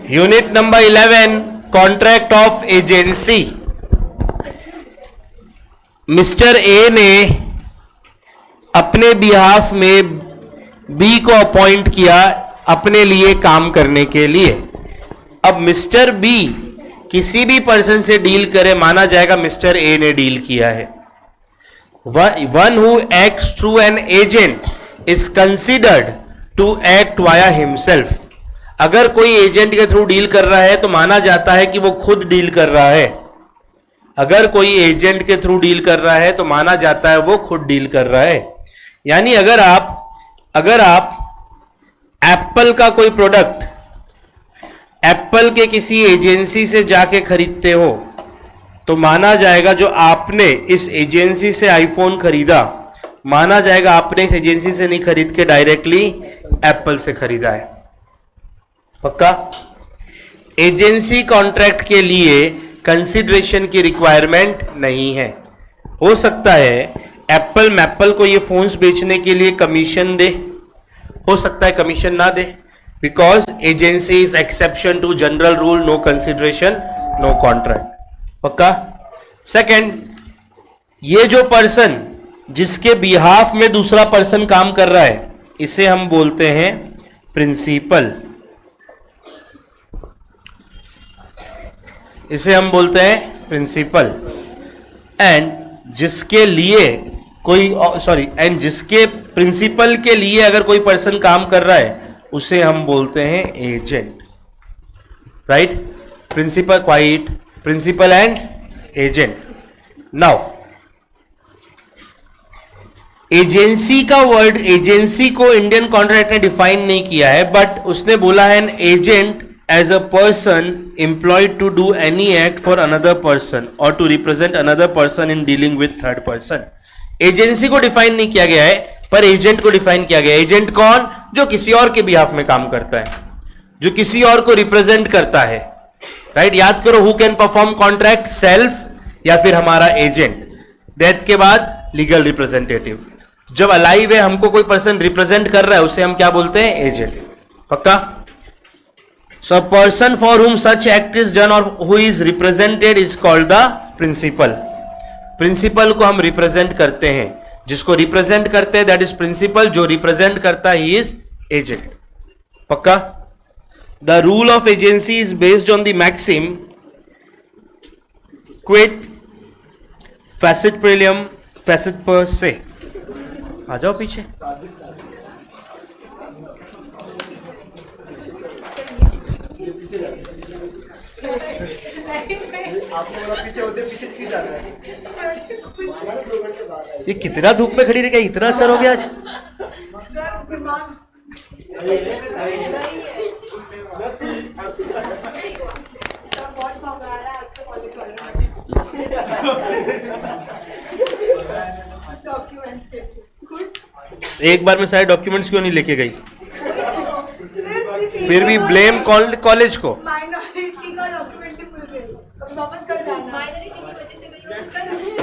Unit number 11, contract of agency. Mister A ने अपने behalf में बी को अपॉइंट किया अपने लिए काम करने के लिए। अब मिस्टर बी किसी भी पर्सन से डील करे, माना जाएगा मिस्टर ए ने डील किया है। One who acts through an agent is considered to act via himself. अगर कोई एजेंट के थ्रू डील कर रहा है तो माना जाता है कि वो खुद डील कर रहा है। अगर कोई एजेंट के थ्रू डील कर रहा है तो माना जाता है वो खुद डील कर रहा है। यानी अगर आप एप्पल का कोई प्रोडक्ट एप्पल के किसी एजेंसी से जाके खरीदते हो तो माना जाएगा जो आपने इस एजेंसी से आईफोन खरीदा, माना जाएगा आपने इस एजेंसी से नहीं खरीद के डायरेक्टली एप्पल से खरीदा है। पक्का? एजेंसी कॉन्ट्रैक्ट के लिए कंसिडरेशन की रिक्वायरमेंट नहीं है। हो सकता है एप्पल को ये फोन्स बेचने के लिए कमीशन दे, हो सकता है कमीशन ना दे, because agency is exception to general rule, no consideration no contract. पक्का? सेकंड, ये जो पर्सन जिसके बिहाफ में दूसरा पर्सन काम कर रहा है इसे हम बोलते हैं प्रिंसिपल। इसे हम बोलते हैं प्रिंसिपल। एंड जिसके लिए जिसके प्रिंसिपल के लिए अगर कोई पर्सन काम कर रहा है उसे हम बोलते हैं agent. Right? Principal and agent. Now agency का वर्ड, एजेंसी को इंडियन कॉन्ट्रैक्ट ने डिफाइन नहीं किया है, बट उसने बोला है an agent as a person employed to do any act for another person or to represent another person in dealing with third person। Agency को डिफाइन नहीं किया गया है पर एजेंट को डिफाइन किया गया है। एजेंट कौन? जो किसी और के बिहाफ में काम करता है, जो किसी और को रिप्रेजेंट करता है। राइट? याद करो, who can perform contract? Self या फिर हमारा एजेंट। डेथ के बाद लीगल रिप्रेजेंटेटिव। जब अलाइव है हमको कोई पर्सन रिप्रेजेंट कर रहा है उसे हम क्या बोलते हैं? एजेंट। पक्का? So a person for whom such act is done or who is represented is called the principal। Principal को हम रिप्रेजेंट करते हैं, जिसको रिप्रेजेंट करते हैं दैट इज प्रिंसिपल, जो रिप्रेजेंट करता है ही इज एजेंट। पक्का? The rule of agency is based on the maxim क्विट फैसिट प्रेलियम फैसिट पर से। आ जाओ पीछे। ये कितना धूप में खड़ी रही, क्या इतना असर हो गया आज? एक बार में सारे डॉक्यूमेंट्स क्यों नहीं लेके गई? फिर भी ब्लेम कॉलेज को। माइनॉरिटी का डॉक्यूमेंट ही भूल गई, वापस कर जाना। माइनॉरिटी की वजह से मैं यूज कर रही हूं।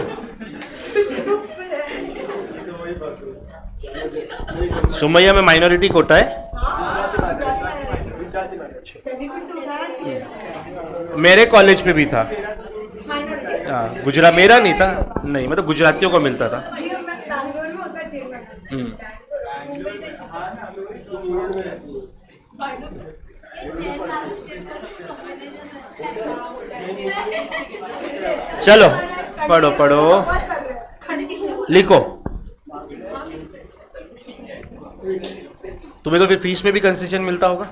सुमैया में माइनॉरिटी कोटा है? मेरे कॉलेज पे भी था। गुजरात मेरा नहीं था, नहीं मतलब गुजरातियों को मिलता था। चलो पढ़ो लिखो। तुम्हें तो फिर फीस में भी कंसेशन मिलता होगा?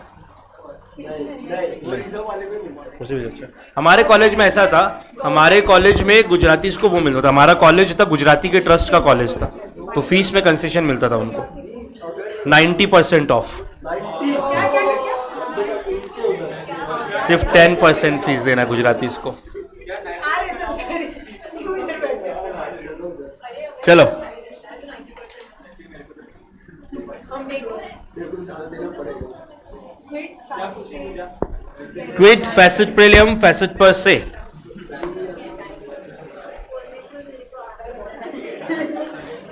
हमारे कॉलेज में ऐसा था, हमारे कॉलेज में गुजराती को वो मिलता था। हमारा कॉलेज था गुजराती के ट्रस्ट का कॉलेज था, तो फीस में कंसेशन मिलता था उनको 90% ऑफ। सिर्फ 10% फीस देना गुजराती को। चलो क्विट फैसिट प्रेलियम फैसिट पर से।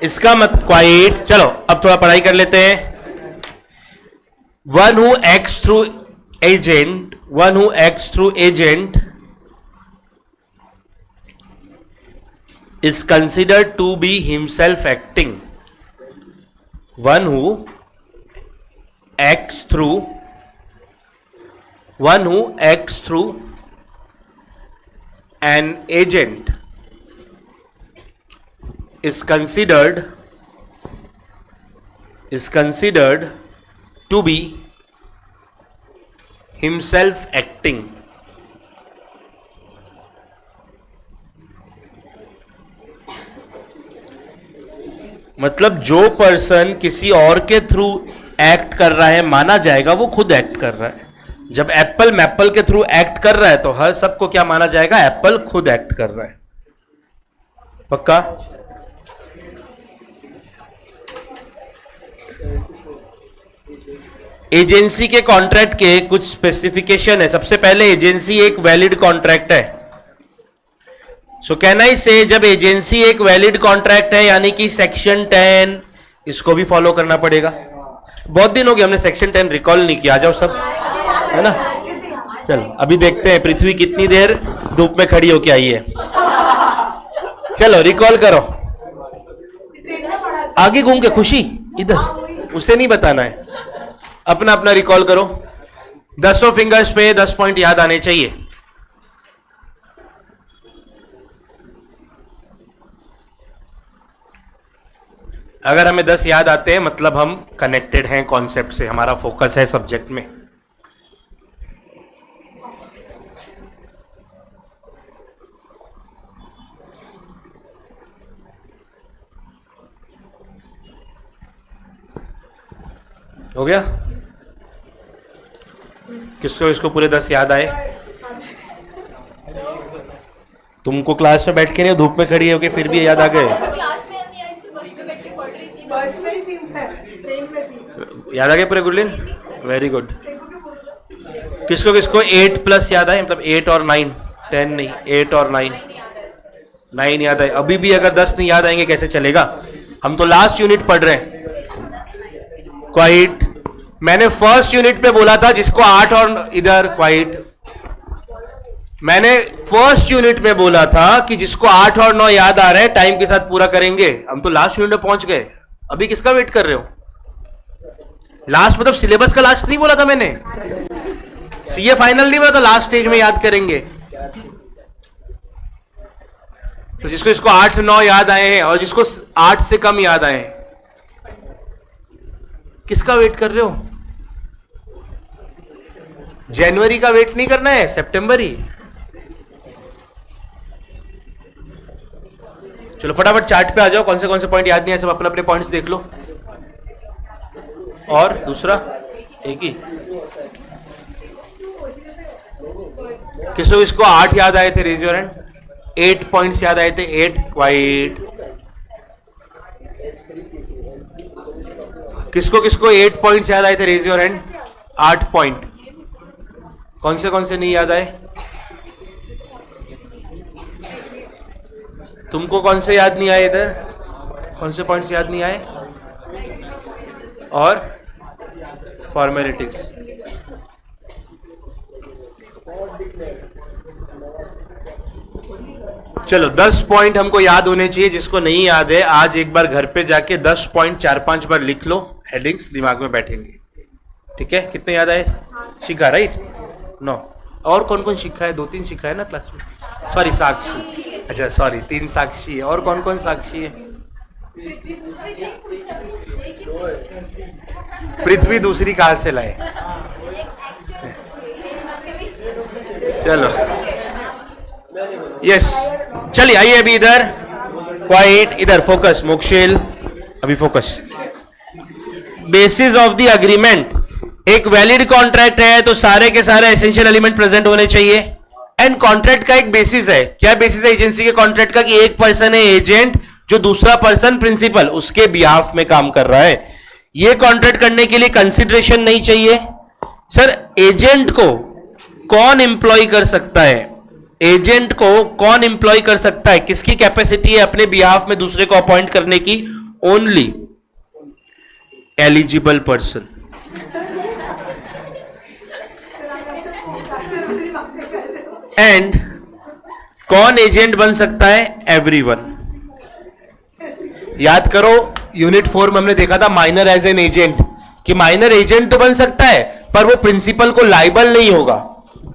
इसका मत क्वाइट। चलो अब थोड़ा पढ़ाई कर लेते हैं। one who acts through agent is considered to be himself acting. One who acts through an agent is considered to be himself acting. मतलब जो पर्सन किसी और के थ्रू एक्ट कर रहा है माना जाएगा वो खुद एक्ट कर रहा है. जब एप्पल मैप्पल के थ्रू एक्ट कर रहा है तो हर सबको क्या माना जाएगा? एप्पल खुद एक्ट कर रहा है. पक्का? एजेंसी के कॉन्ट्रैक्ट के कुछ स्पेसिफिकेशन है. सबसे पहले एजेंसी एक वैलिड कॉन्ट्रैक्ट है. सो कैन आई से जब एजेंसी एक वैलिड कॉन्ट्रैक्ट है यानी कि सेक्शन 10 इसको भी फॉलो करना पड़ेगा. बहुत दिन हो गए हमने सेक्शन 10 रिकॉल नहीं किया. आ जाओ सब, है ना? चलो अभी देखते हैं पृथ्वी कितनी देर धूप में खड़ी होके आई है. चलो रिकॉल करो. आगे घूम के खुशी इधर, उसे नहीं बताना है. अपना अपना रिकॉल करो. 10 फिंगर्स पे 10 पॉइंट याद आने चाहिए. अगर हमें 10 याद आते हैं मतलब हम कनेक्टेड हैं कॉन्सेप्ट से, हमारा फोकस है सब्जेक्ट में. हो गया? किसको इसको पूरे 10 याद आए? तुमको क्लास में बैठ के नहीं, धूप में खड़ी होके फिर भी याद आ गए? याद आ गए पूरे? गुडलिन, वेरी गुड. किसको किसको 8 प्लस याद आए? मतलब 8 और 9, 10 नहीं, 8 और 9 याद आए. अभी भी अगर 10 नहीं याद आएंगे कैसे चलेगा? हम तो लास्ट यूनिट पढ़ रहे हैं. क्वाइट. मैंने फर्स्ट यूनिट पे बोला था जिसको 8 और इधर क्वाइट. मैंने फर्स्ट यूनिट में बोला था कि जिसको 8 और 9 याद आ रहे हैं टाइम के साथ पूरा करेंगे. हम तो लास्ट यूनिट में पहुंच गए. अभी किसका वेट कर रहे हो? लास्ट मतलब सिलेबस का लास्ट नहीं बोला था मैंने. सीए फाइनल नहीं बोला था लास्ट स्टेज में याद करेंगे. तो जिसको इसको 8 9 याद आए हैं और जिसको 8 से कम याद आए हैं, किसका वेट कर रहे हो? जनवरी का वेट नहीं करना है, सितंबर ही. चलो फटाफट चार्ट पे आ जाओ. कौन से पॉइंट याद नहीं है सब अपने अपने पॉइंट्स देख लो. और दूसरा एक ही. किसको इसको 8 याद आए थे? Raise your hand. 8 पॉइंट्स याद आए थे. 8 क्वाइट. किसको किसको 8 पॉइंट्स याद आए थे? Raise your hand. 8 पॉइंट. कौन से नहीं याद आए? तुमको कौन से याद नहीं आए? इधर कौन से पॉइंट्स याद नहीं आए? और फॉर्मेलिटीज. चलो 10 पॉइंट हमको याद होने चाहिए. जिसको नहीं याद है आज एक बार घर पे जाके 10 पॉइंट 4-5 बार लिख लो. हेडिंग्स दिमाग में बैठेंगे. ठीक है? कितने याद आए? सीखा राइट? 9. और कौन कौन सीखा है? 2-3 सीखा है ना क्लास में. सॉरी साक्षी. अच्छा सॉरी 3 साक्षी है. और कौन कौन साक्षी है? पृथ्वी दूसरी कार से लाए. चलो यस. चलिए आइए अभी इधर. क्वाइट. इधर फोकस. मोक्षेल अभी focus. Basis of the agreement. एक वैलिड कॉन्ट्रैक्ट है तो सारे के सारे एसेंशियल एलिमेंट प्रेजेंट होने चाहिए. एंड कॉन्ट्रैक्ट का एक बेसिस है. क्या बेसिस है एजेंसी के कॉन्ट्रैक्ट का? कि एक पर्सन है एजेंट जो दूसरा पर्सन प्रिंसिपल उसके बिहाफ में काम कर रहा है. ये कॉन्ट्रैक्ट करने के लिए कंसिडरेशन नहीं चाहिए. सर एजेंट को कौन एम्प्लॉय कर सकता है? एजेंट को कौन एम्प्लॉय कर सकता है? किसकी कैपेसिटी है अपने बिहाफ में दूसरे को अपॉइंट करने की? Only eligible person. एंड कौन एजेंट बन सकता है? एवरीवन। याद करो यूनिट 4 में हमने देखा था माइनर एज एन एजेंट, कि माइनर एजेंट तो बन सकता है पर वो प्रिंसिपल को लाइबल नहीं होगा।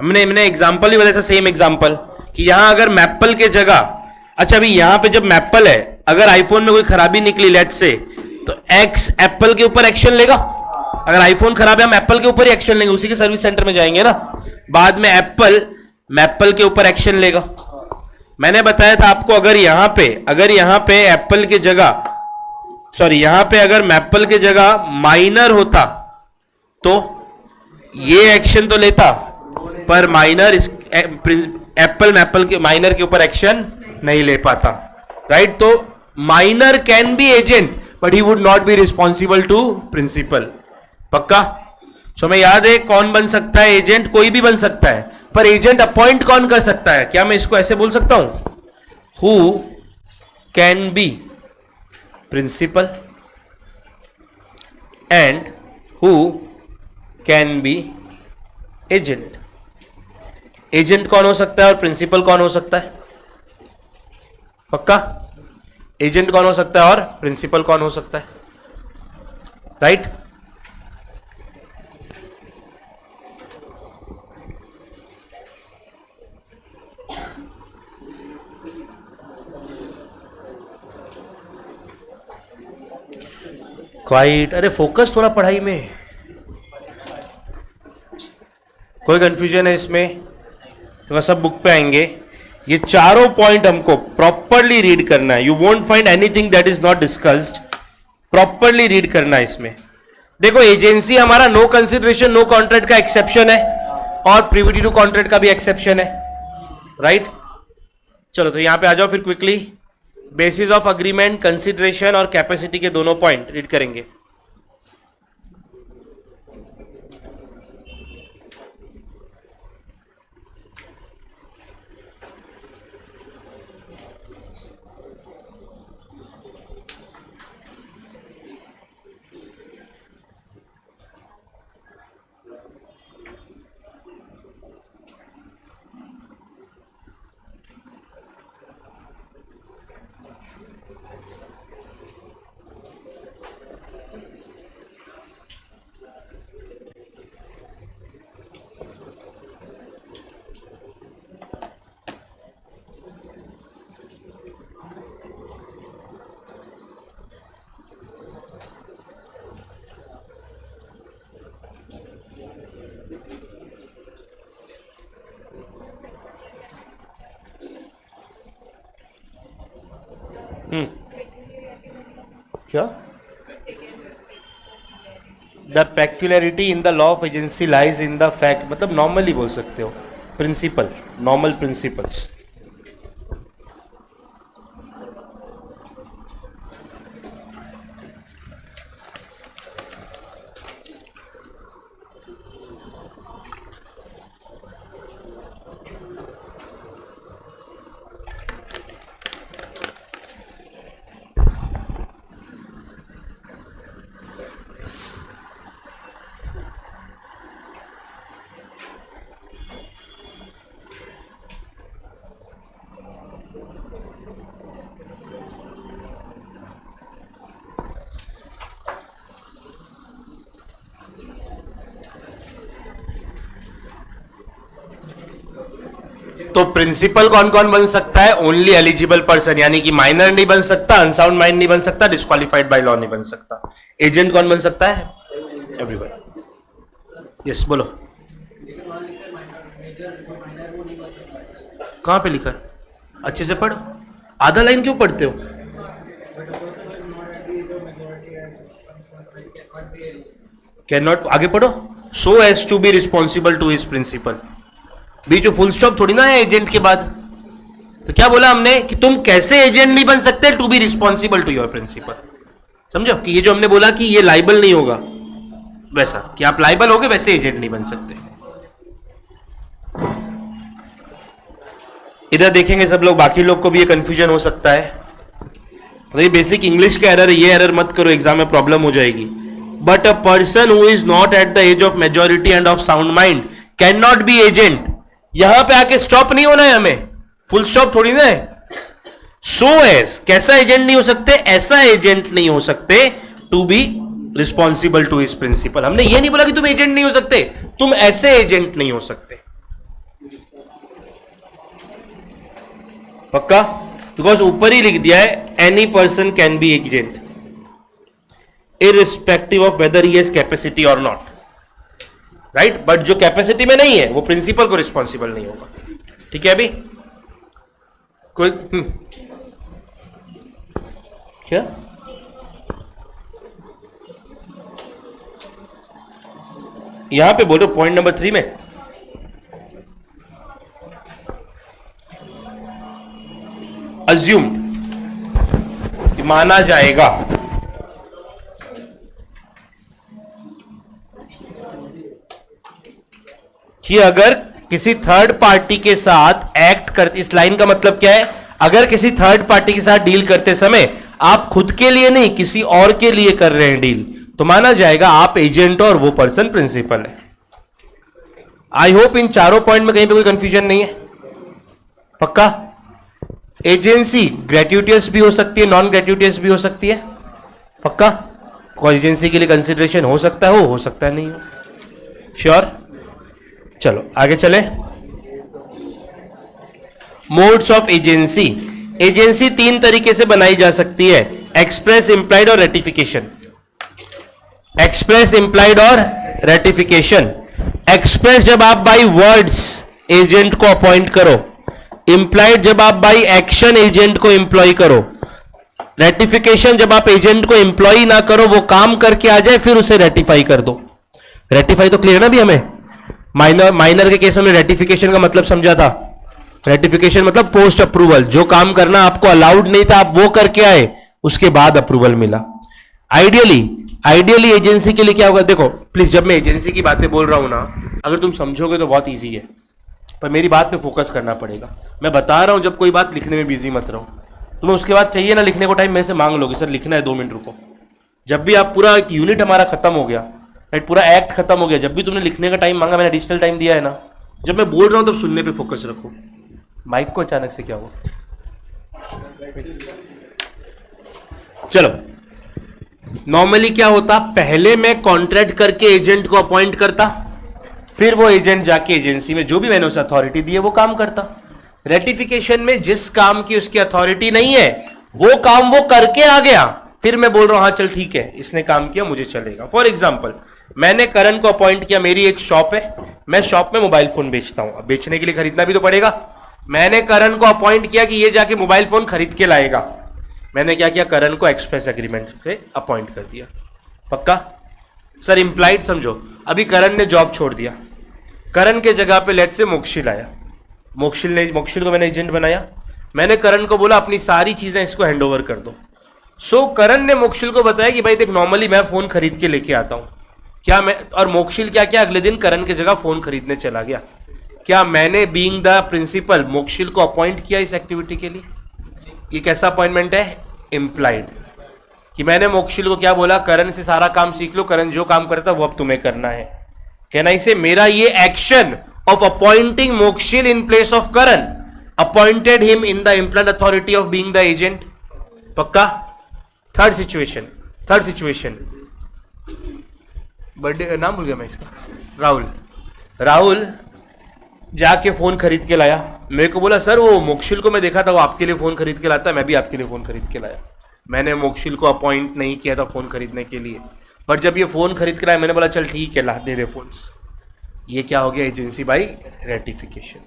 हमने एग्जांपल भी बताया, सेम एग्जांपल, कि यहां अगर मैप्पल के जगह, अच्छा अभी यहां पे जब मैप्पल है, अगर आईफोन में कोई खराबी निकली लेट से, तो एक्स एप्पल के ऊपर एक्शन लेगा। अगर आईफोन खराब है हम एप्पल के ऊपर ही एक्शन लेंगे, उसी के सर्विस सेंटर में जाएंगे ना। बाद में एप्पल मैप्पल के ऊपर एक्शन लेगा। मैंने बताया था आपको, अगर यहां पे एप्पल के जगह, सॉरी यहां पे अगर मैप्पल के जगह माइनर होता तो ये एक्शन तो लेता, पर माइनर एप्पल मैप्पल के माइनर के ऊपर एक्शन नहीं ले पाता, राइट। तो minor can be agent but he would not be responsible to principal. पक्का? सो मैं याद है कौन बन सकता है एजेंट? कोई भी बन सकता है, पर एजेंट अपॉइंट कौन कर सकता है? क्या मैं इसको ऐसे बोल सकता हूं, who can be principal and who can be agent. Agent कौन हो सकता है और प्रिंसिपल कौन हो सकता है? पक्का? एजेंट कौन हो सकता है और प्रिंसिपल कौन हो सकता है? राइट? क्वाइट, अरे फोकस थोड़ा पढ़ाई में। कोई कंफ्यूजन है इसमें? तो मैं सब बुक पे आएंगे। ये चारों पॉइंट हमको प्रॉपरली रीड करना है। You won't find anything that is not discussed. Properly read करना है इसमें। देखो एजेंसी हमारा नो कंसिडरेशन नो कॉन्ट्रैक्ट का एक्सेप्शन है और प्रिविटी टू कॉन्ट्रैक्ट का भी एक्सेप्शन है, राइट। चलो तो यहां पे आ जाओ फिर quickly. Basis of agreement, consideration और कैपेसिटी के दोनों पॉइंट रीड करेंगे। क्या? The peculiarity in the law of agency lies in the fact, मतलब नॉर्मली बोल सकते हो, प्रिंसिपल, नॉर्मल प्रिंसिपल्स। तो प्रिंसिपल कौन कौन बन सकता है? ओनली एलिजिबल पर्सन, यानी कि माइनर नहीं बन सकता, अनसाउंड माइंड नहीं बन सकता, डिस्क्वालिफाइड बाय लॉ नहीं बन सकता। एजेंट कौन बन सकता है? एवरीवन। यस बोलो। कहां पे लिखा है? अच्छे से पढ़ो, आधा लाइन क्यों पढ़ते हो? कैन नॉट, आगे पढ़ो। So as to be responsible to his principal. बीच में फुल स्टॉप थोड़ी ना है एजेंट के बाद। तो क्या बोला हमने कि तुम कैसे एजेंट नहीं बन सकते? To be responsible to your principal. समझो कि ये जो हमने बोला कि ये लाइबल नहीं होगा, वैसा कि आप लाइबल होगे वैसे एजेंट नहीं बन सकते। इधर देखेंगे सब लोग, बाकी लोग को भी ये कंफ्यूजन हो सकता है। तो ये बेसिक इंग्लिश का एरर, ये एरर मत करो, एग्जाम में प्रॉब्लम हो जाएगी। But a person who is not at the age of majority and of sound mind can not be agent यहां पे आके स्टॉप नहीं होना है हमें, फुल स्टॉप थोड़ी ना है। सो एज, कैसा एजेंट नहीं हो सकते, ऐसा एजेंट नहीं हो सकते to be responsible to his principal. हमने ये नहीं बोला कि तुम एजेंट नहीं हो सकते, तुम ऐसे एजेंट नहीं हो सकते। पक्का? बिकॉज ऊपर ही लिख दिया है any person can be agent irrespective of weather he has capacity और नॉट, राइट। बट जो कैपेसिटी में नहीं है वो प्रिंसिपल को रिस्पॉन्सिबल नहीं होगा। ठीक है? अभी कोई क्या यहां पे बोलो पॉइंट नंबर 3 में, अज्यूम्ड कि माना जाएगा कि अगर किसी थर्ड पार्टी के साथ एक्ट करते, इस लाइन का मतलब क्या है, अगर किसी थर्ड पार्टी के साथ डील करते समय आप खुद के लिए नहीं किसी और के लिए कर रहे हैं डील, तो माना जाएगा आप एजेंट और वो पर्सन प्रिंसिपल है। आई होप इन चारों पॉइंट में कहीं पे कोई कंफ्यूजन नहीं है। पक्का? एजेंसी ग्रेट्यूटियस भी हो सकती है, नॉन ग्रेट्यूटियस भी हो सकती है। पक्का? कोई एजेंसी के लिए कंसिडरेशन हो सकता है, हो सकता है नहीं हो। श्योर? चलो आगे चले। Modes of agency. एजेंसी 3 तरीके से बनाई जा सकती है, एक्सप्रेस, इंप्लाइड और रेटिफिकेशन। एक्सप्रेस, इंप्लाइड और रेटिफिकेशन। एक्सप्रेस जब आप बाई वर्ड्स एजेंट को अपॉइंट करो, इंप्लाइड जब आप बाई एक्शन एजेंट को एम्प्लॉय करो, रेटिफिकेशन जब आप एजेंट को एम्प्लॉय ना करो, वो काम करके आ जाए फिर उसे रेटिफाई कर दो। रेटिफाई तो क्लियर ना भी हमें? माइनर के केस में रेटिफिकेशन का मतलब समझा था। रेटिफिकेशन मतलब पोस्ट अप्रूवल, जो काम करना आपको अलाउड नहीं था आप वो करके आए, उसके बाद अप्रूवल मिला। आइडियली एजेंसी के लिए क्या होगा, देखो प्लीज, जब मैं एजेंसी की बातें बोल रहा हूं ना, अगर तुम समझोगे तो बहुत ईजी है, पर मेरी बात पे फोकस करना पड़ेगा। मैं बता रहा हूं, जब कोई बात लिखने में बिजी मत रहो। तुम्हें उसके बाद चाहिए ना लिखने को टाइम, मेरे से मांग लोगे सर लिखना है 2 मिनट रुको। जब भी आप पूरा एक यूनिट हमारा खत्म हो गया, राइट, पूरा एक्ट खत्म हो गया, जब भी तुमने लिखने का टाइम मांगा, मैंने एडिशनल टाइम दिया है ना। जब मैं बोल रहा हूं तब सुनने पे फोकस रखो। माइक को अचानक से क्या हुआ? चलो, नॉर्मली क्या होता, पहले मैं कॉन्ट्रैक्ट करके एजेंट को अपॉइंट करता, फिर वो एजेंट जाके एजेंसी में जो भी मैंने उसे अथॉरिटी दी है वो काम करता। रेटिफिकेशन में जिस काम की उसकी अथॉरिटी नहीं है वो काम वो करके आ गया, फिर मैं बोल रहा हूं हाँ चल ठीक है इसने काम किया मुझे चलेगा। फॉर एग्जाम्पल, मैंने करण को अपॉइंट किया, मेरी एक शॉप है, मैं शॉप में मोबाइल फोन बेचता हूं, अब बेचने के लिए खरीदना भी तो पड़ेगा। मैंने करण को अपॉइंट किया कि ये जाके मोबाइल फोन खरीद के लाएगा। मैंने क्या किया, करण को एक्सप्रेस एग्रीमेंट पे अपॉइंट कर दिया। पक्का? सर इंप्लाइड समझो, अभी करण ने जॉब छोड़ दिया, करण के जगह पे लेट से मोक्षिल आया, मोक्षिल को मैंने एजेंट बनाया। मैंने करण को बोला अपनी सारी चीजें इसको हैंडओवर कर दो। सो करण ने मोक्षिल को बताया कि भाई देख नॉर्मली मैं फोन खरीद के लेके आता हूं, क्या मैं, और मोक्षिल क्या क्या अगले दिन करण की जगह फोन खरीदने चला गया। क्या मैंने बीइंग द प्रिंसिपल मोक्षिल को अपॉइंट किया इस एक्टिविटी के लिए? ये कैसा अपॉइंटमेंट है? इंप्लाइड। कि मैंने मोक्षिल को क्या बोला, करण से सारा काम सीख लो, करण जो काम करता वो अब तुम्हें करना है। कहना इसे मेरा ये action of appointing Mokshil in place of Karan appointed him in the implied authority of being the agent. पक्का? थर्ड सिचुएशन, बर्थडे नाम भूल गया मैं इसका, राहुल जाके फोन खरीद के लाया। मेरे को बोला सर वो मोक्षिल को मैं देखा था वो आपके लिए फोन खरीद के लाता है, मैं भी आपके लिए फोन खरीद के लाया। मैंने मोक्षिल को अपॉइंट नहीं किया था फोन खरीदने के लिए, पर जब ये फोन खरीद के लाया मैंने बोला चल ठीक है ला दे दे फोन। ये क्या हो गया, agency by ratification.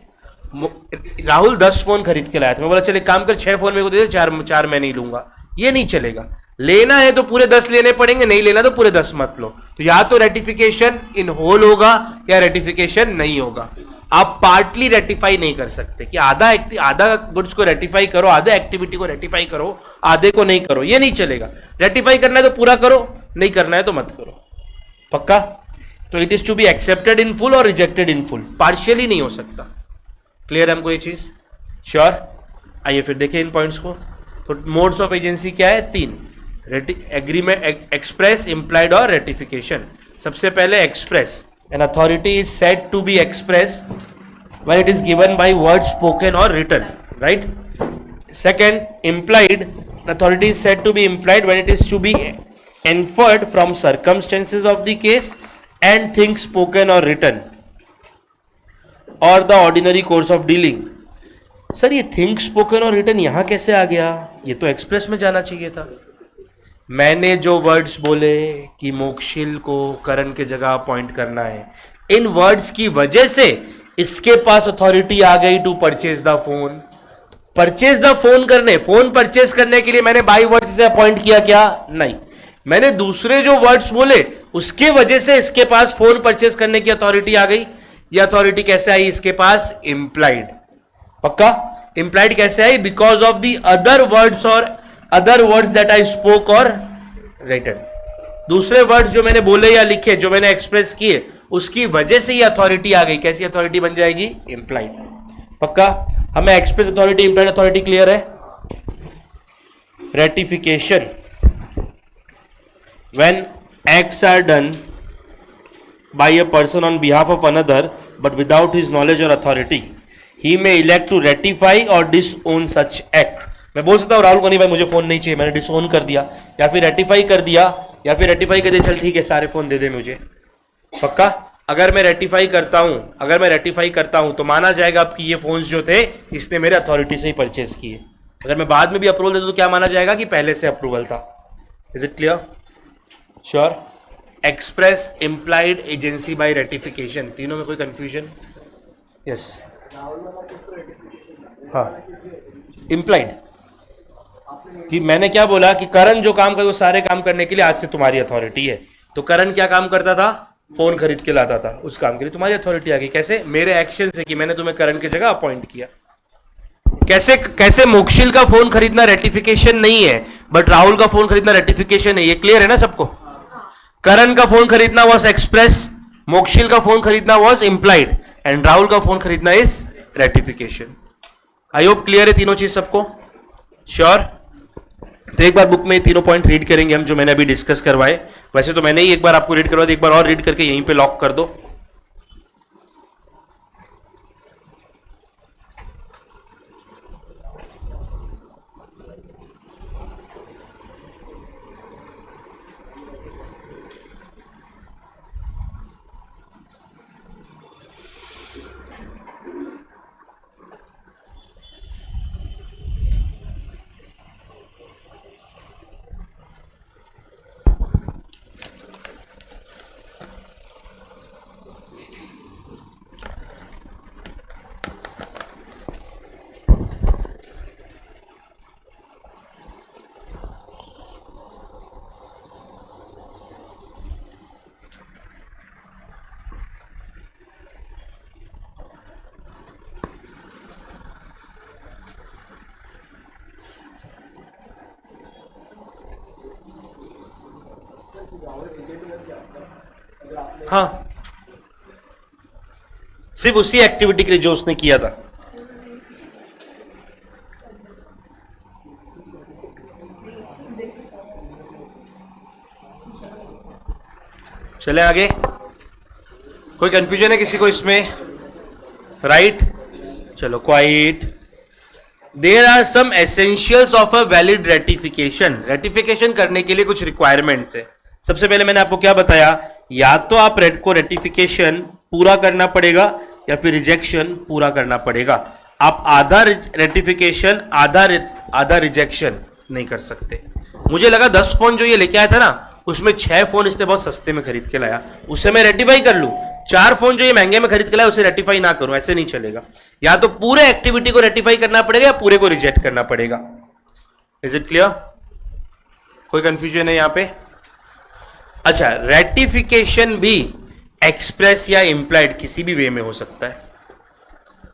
Rahul 10 phone खरीद के लाया था, मैं बोला चल एक काम कर 6 फोन मेरे को दे दे, 4 मैं नहीं लूंगा। ये नहीं चलेगा, लेना है तो पूरे 10 लेने पड़ेंगे, नहीं लेना तो पूरे 10 मत लो। तो या तो रेटिफिकेशन इन होल होगा या रेटिफिकेशन नहीं होगा। आप पार्टली रेटिफाई नहीं कर सकते कि आधा गुड्स को रेटिफाई करो, आधा एक्टिविटी को रेटिफाई करो, आधे को नहीं करो, ये नहीं चलेगा। रेटिफाई करना है तो पूरा करो, नहीं करना है तो मत करो। पक्का? तो it is to be accepted in full और रिजेक्टेड इन फुल, पार्शियली नहीं हो सकता। क्लियर है हमको ये चीज? श्योर? आइए फिर देखें इन पॉइंट्स को। तो मोड्स ऑफ एजेंसी क्या है? 3, एग्रीमेंट, एक्सप्रेस, इंप्लाइड और रेटिफिकेशन। सबसे पहले express, an authority is said to be express when it is given by words spoken or written, right? Second, implied authority is said to be implied when it is to be inferred from circumstances of the case and things spoken or written or the ordinary course of dealing. Sir ये think spoken और written यहां कैसे आ गया? ये तो express में जाना चाहिए था. मैंने जो वर्ड्स बोले कि मोक्षिल को करण के जगह अपॉइंट करना है, इन वर्ड्स की वजह से इसके पास अथॉरिटी आ गई to purchase the phone. Purchase the phone करने, फोन परचेज करने के लिए मैंने बाई वर्ड्स से अपॉइंट किया क्या? नहीं. मैंने दूसरे जो वर्ड्स बोले उसके वजह से इसके पास फोन परचेज करने की अथॉरिटी आ गई. ये अथॉरिटी कैसे आई इसके पास? इंप्लाइड. पक्का? इंप्लाइड कैसे आई? Because of the other words और other words that I spoke और रिटन. दूसरे वर्ड्स जो मैंने बोले या लिखे, जो मैंने एक्सप्रेस किए, उसकी वजह से ये अथॉरिटी आ गई. कैसी अथॉरिटी बन जाएगी? इंप्लाइड. पक्का? हमें express authority, implied authority clear है? Ratification, when acts are done by a person on behalf of another but without his knowledge or authority, he may elect to ratify or disown such act. मैं बोल सकता हूँ राहुल को, नहीं भाई मुझे phone नहीं चाहिए, मैंने डिसओन कर दिया, या फिर रेटिफाई कर दिया, या फिर रेटिफाई कर दिया, चल ठीक है सारे फोन दे दे मुझे. पक्का? अगर मैं रेटिफाई करता हूं तो माना जाएगा अब कि ये फोन्स जो थे इसने मेरे अथॉरिटी से ही परचेज किए. अगर मैं बाद में भी अप्रूवल देता तो क्या माना जाएगा? कि पहले से अप्रूवल था. Is it clear? Sure? Express, implied, agency bye ratification, तीनों में कोई कंफ्यूजन? यस. हाँ, इंप्लाइड कि मैंने क्या बोला कि करण जो काम करे वो सारे काम करने के लिए आज से तुम्हारी अथॉरिटी है. तो करण क्या काम करता था? फोन खरीद के लाता था. उस काम के लिए तुम्हारी अथॉरिटी आ गई. कैसे? मेरे एक्शन से कि मैंने तुम्हें करण की जगह अपॉइंट किया. कैसे मोक्षिल का फोन खरीदना रेटिफिकेशन नहीं है बट राहुल का फोन खरीदना रेटिफिकेशन है? ये क्लियर है ना सबको? करण का फोन खरीदना वॉज एक्सप्रेस, मोक्षिल का फोन खरीदना वॉज इंप्लाइड, एंड राहुल का फोन खरीदना is ratification. I hope clear है तीनों चीज सबको? श्योर? तो एक बार बुक में तीनों पॉइंट रीड करेंगे हम जो मैंने अभी डिस्कस करवाए. वैसे तो मैंने ही एक बार आपको रीड करवा दिया, एक बार और रीड करके यहीं पे लॉक कर दो. हाँ, सिर्फ उसी एक्टिविटी के लिए जो उसने किया था. चले आगे. कोई कंफ्यूजन है किसी को इसमें? राइट? चलो quite. There are some essentials of a valid ratification. Ratification करने के लिए कुछ रिक्वायरमेंट्स है. सबसे पहले मैंने आपको क्या बताया? या तो आप रेड को रेटिफिकेशन पूरा करना पड़ेगा या फिर रिजेक्शन पूरा करना पड़ेगा. आप आधा रेटिफिकेशन आधा रिजेक्शन नहीं कर सकते. मुझे लगा 10 फोन जो ये लेके आया था ना, उसमें 6 फोन इसने बहुत सस्ते में खरीद के लाया, उसे मैं रेटिफाई कर लूं. 4 फोन जो ये महंगे में खरीद के लाया उसे रेटिफाई ना करूं, ऐसे नहीं चलेगा. या तो पूरे एक्टिविटी को रेटिफाई करना पड़ेगा या पूरे को रिजेक्ट करना पड़ेगा. Is it clear? कोई कंफ्यूजन है यहां पे? अच्छा, रेटिफिकेशन भी एक्सप्रेस या इंप्लाइड किसी भी वे में हो सकता है.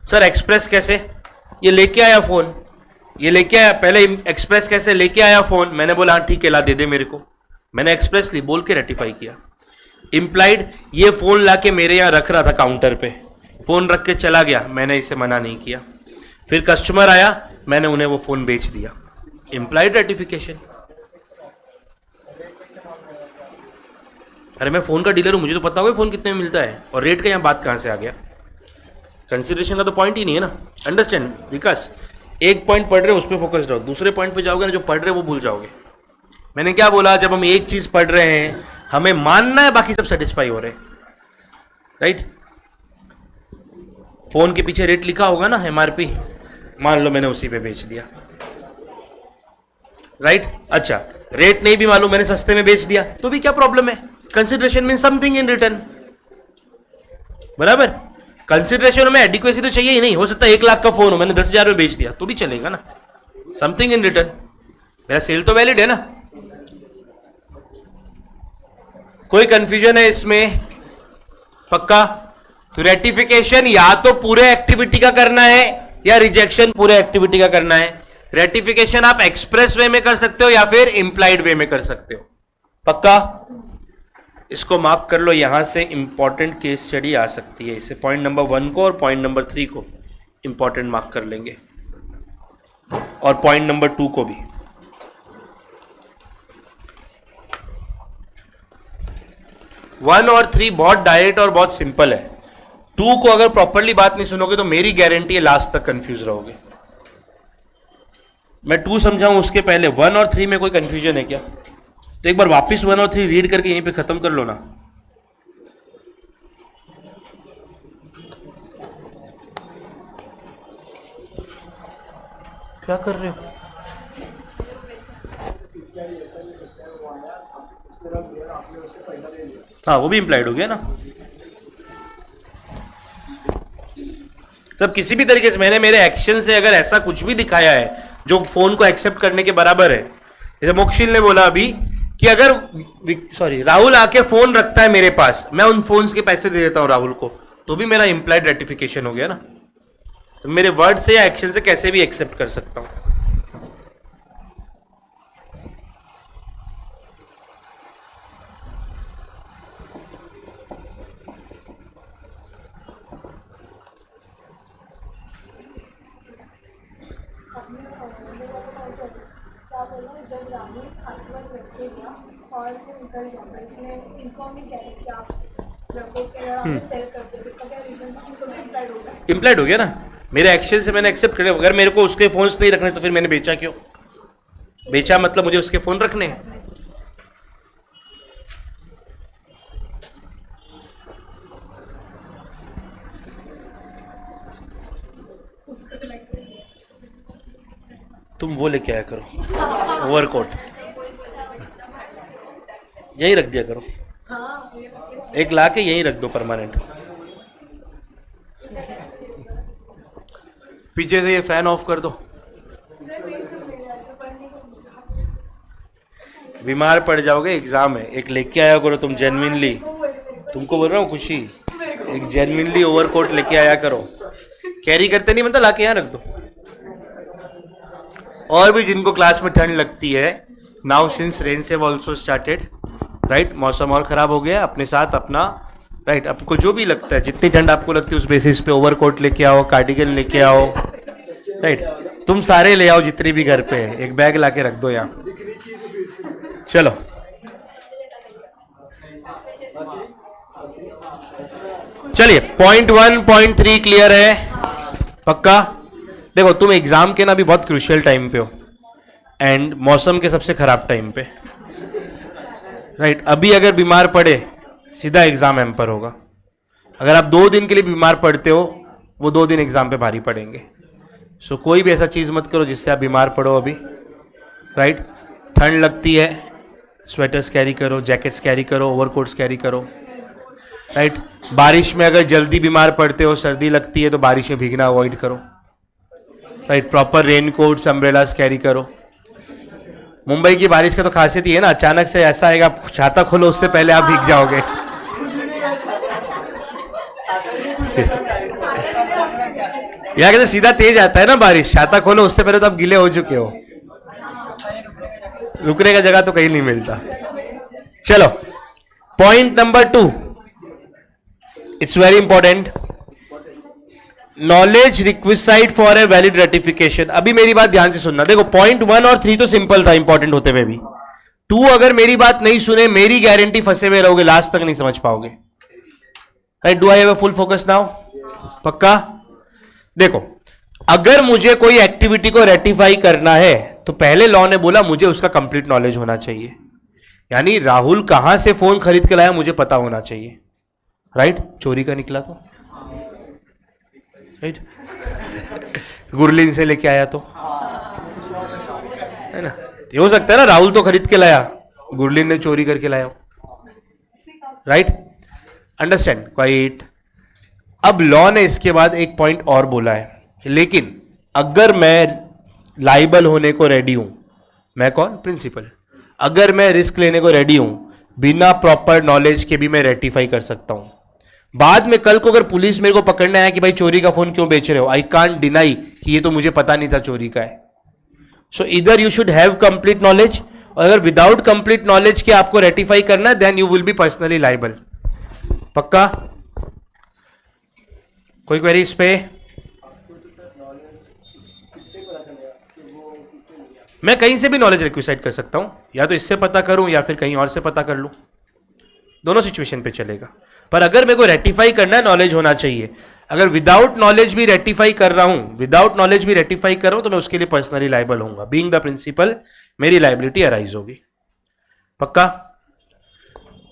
सर एक्सप्रेस कैसे? ये लेके आया फोन, ये लेके आया. पहले एक्सप्रेस कैसे? लेके आया फोन, मैंने बोला हाँ ठीक है ला दे दे मेरे को, मैंने एक्सप्रेसली बोल के रेटिफाई किया. इंप्लाइड, ये फोन लाके मेरे यहां रख रहा था काउंटर पे, फोन रख के चला गया, मैंने इसे मना नहीं किया. फिर कस्टमर आया, मैंने उन्हें वो फोन बेच दिया. Implied ratification. अरे मैं फोन का डीलर हूं, मुझे तो पता होगा फोन कितने में मिलता है, और रेट का यहां बात कहां से आ गया? कंसिडरेशन का तो पॉइंट ही नहीं है ना. अंडरस्टैंड विकास? एक पॉइंट पढ़ रहे हो उस पर फोकस रहो, दूसरे पॉइंट पे जाओगे ना जो पढ़ रहे हो वो भूल जाओगे. मैंने क्या बोला, जब हम एक चीज पढ़ रहे हैं हमें मानना है बाकी सब सेटिस्फाई हो रहे हैं. राइट? फोन के पीछे रेट लिखा होगा ना एमआरपी, मान लो मैंने उसी पे बेच दिया. राइट? अच्छा, रेट नहीं भी मालूम, मैंने सस्ते में बेच दिया तो भी क्या प्रॉब्लम है? Consideration mean something in return. बराबर? कंसिडरेशन में एडिक्वेसी तो चाहिए ही नहीं. हो सकता है 1 लाख का फोन हो, मैंने 10,000 में बेच दिया तो भी चलेगा ना. समथिंग इन रिटर्न, मेरा सेल तो वैलिड है ना. कोई कंफ्यूजन है इसमें? पक्का? तो रेटिफिकेशन या तो पूरे एक्टिविटी का करना है या रिजेक्शन पूरे एक्टिविटी का करना है. रेटिफिकेशन आप एक्सप्रेस वे में कर सकते हो या फिर इंप्लाइड वे में कर सकते हो. पक्का? इसको मार्क कर लो, यहां से इंपॉर्टेंट केस स्टडी आ सकती है. इसे पॉइंट नंबर 1 को और पॉइंट नंबर 3 को इंपॉर्टेंट मार्क कर लेंगे और पॉइंट नंबर 2 को भी. वन और 3 बहुत डायरेक्ट और बहुत सिंपल है. 2 को अगर प्रॉपरली बात नहीं सुनोगे तो मेरी गारंटी है लास्ट तक कंफ्यूज रहोगे. मैं 2 समझाऊं उसके पहले 1 और 3 में कोई कंफ्यूजन है क्या? तो एक बार वापस 1 और 3 रीड करके यहीं पे खत्म कर लो ना. क्या कर रहे हो? हाँ, वो भी इंप्लाइड हो गया ना. तब किसी भी तरीके से मैंने मेरे एक्शन से अगर ऐसा कुछ भी दिखाया है जो फोन को एक्सेप्ट करने के बराबर है, जैसे मोक्षिल ने बोला अभी कि अगर राहुल आके फोन रखता है मेरे पास, मैं उन फोन्स के पैसे दे देता हूं राहुल को, तो भी मेरा इंप्लाइड रेटिफिकेशन हो गया ना. तो मेरे वर्ड से या एक्शन से कैसे भी एक्सेप्ट कर सकता हूं. जब राहुल आपके पास रखेगा और वो निकल जाता है, इसने इन्फॉर्म नहीं किया कि आप रखो के अगर सेल करते हो, इसका क्या रीजन था? उनको इम्प्लाइड होगा. इम्प्लाइड हो गया ना. मेरे एक्शन से मैंने एक्सेप्ट कर लिया. अगर मेरे को उसके फोन्स नहीं रखने तो फिर मैंने बेचा क्यों? बेचा मतलब मुझे उसके फोन रखने हैं. तुम वो लेके आया करो ओवरकोट, यहीं रख दिया करो. एक ला के यहीं रख दो परमानेंट. पीछे से ये फैन ऑफ कर दो. बीमार पड़ जाओगे, एग्जाम है. एक लेके आया करो तुम जेन्युइनली. तुमको बोल रहा हूँ खुशी, एक जेन्युइनली ओवरकोट लेके आया करो. कैरी करते नहीं मतलब लाके यहाँ रख दो. और भी जिनको क्लास में ठंड लगती है, नाउ सिंस रेन से ऑल्सो स्टार्टेड, राइट, मौसम और खराब हो गया, अपने साथ अपना राइट आपको जो भी लगता है, जितनी ठंड आपको लगती है उस बेसिस पे ओवरकोट लेके आओ, कार्डिगन लेके आओ. राइट, तुम सारे ले आओ जितने भी घर पे है. एक बैग लाके रख दो यहाँ. चलो चलिए, पॉइंट 1 पॉइंट 3 क्लियर है? पक्का? देखो तुम एग्जाम के ना भी बहुत क्रूशियल टाइम पे हो एंड मौसम के सबसे खराब टाइम पे. राइट, अभी अगर बीमार पड़े सीधा एग्जाम हैम्पर होगा. अगर आप 2 दिन के लिए बीमार पड़ते हो, वो 2 दिन एग्जाम पे भारी पड़ेंगे. सो कोई भी ऐसा चीज मत करो जिससे आप बीमार पड़ो अभी. राइट, ठंड लगती है, स्वेटर्स कैरी करो, जैकेट्स कैरी करो, ओवरकोट्स कैरी करो. राइट, बारिश में अगर जल्दी बीमार पड़ते हो, सर्दी लगती है तो बारिश में भीगना अवॉइड करो. Right, proper rain quotes, umbrellas carry करो. मुंबई की बारिश का तो खासियत ही है ना, अचानक से ऐसा आएगा, आप छाता खोलो उससे पहले आप भीग जाओगे. यहाँ कहते सीधा तेज आता है ना बारिश, छाता खोलो उससे पहले तो आप गीले हो चुके हो. रुकने का जगह तो कहीं नहीं मिलता. चलो, point number 2, it's very important. Knowledge requisite for a valid ratification. अभी मेरी बात ध्यान से सुनना. देखो पॉइंट 1 और 3 तो सिंपल था, इंपॉर्टेंट होते हुए भी. 2 अगर मेरी बात नहीं सुने, मेरी गारंटी फंसे हुए रहोगे, लास्ट तक नहीं समझ पाओगे. Right, do I have a full focus now? पक्का? देखो, अगर मुझे कोई एक्टिविटी को रेटिफाई करना है तो पहले लॉ ने बोला मुझे उसका कंप्लीट नॉलेज होना चाहिए, यानी राहुल कहां से फोन खरीद के लाया मुझे पता होना चाहिए, राइट? चोरी का निकला तो, राइट? गुरलीन से लेके आया तो, है ना? ये हो सकता है ना, राहुल तो खरीद के लाया, गुरलीन ने चोरी करके लाया, राइट? अंडरस्टैंड? क्वाइट। अब लॉ ने इसके बाद एक पॉइंट और बोला है, लेकिन अगर मैं लाइबल होने को रेडी हूं, मैं कौन? प्रिंसिपल। अगर मैं रिस्क लेने को रेडी हूं, बिना प्रॉपर नॉलेज के भी मैं रेटिफाई कर सकता हूं। बाद में कल को अगर पुलिस मेरे को पकड़ने आया कि भाई चोरी का फोन क्यों बेच रहे हो, आई कांट डिनाई कि ये तो मुझे पता नहीं था चोरी का है। सो इधर you should have complete knowledge, और अगर विदाउट कंप्लीट नॉलेज के आपको रेटिफाई करना है, then you will be personally liable. पक्का? कोई क्वेरी इस पे? मैं कहीं से भी नॉलेज रिक्विसाइट कर सकता हूं, या तो इससे पता करूं या फिर कहीं और से पता कर लूं, दोनों सिचुएशन पे चलेगा। पर अगर मेरे को रेटिफाई करना है, नॉलेज होना चाहिए। अगर विदाउट नॉलेज भी रेटिफाई कर रहा हूं, तो मैं उसके लिए पर्सनली लाइबल होऊंगा। बीइंग द प्रिंसिपल, मेरी लाइबिलिटी अराइज होगी। पक्का?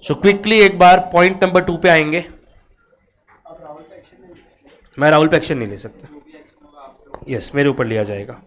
सो क्विकली एक बार पॉइंट नंबर 2 पे आएंगे। मैं राहुल पे एक्शन नहीं ले सकता। यस, मेरे ऊपर लिया जाएगा।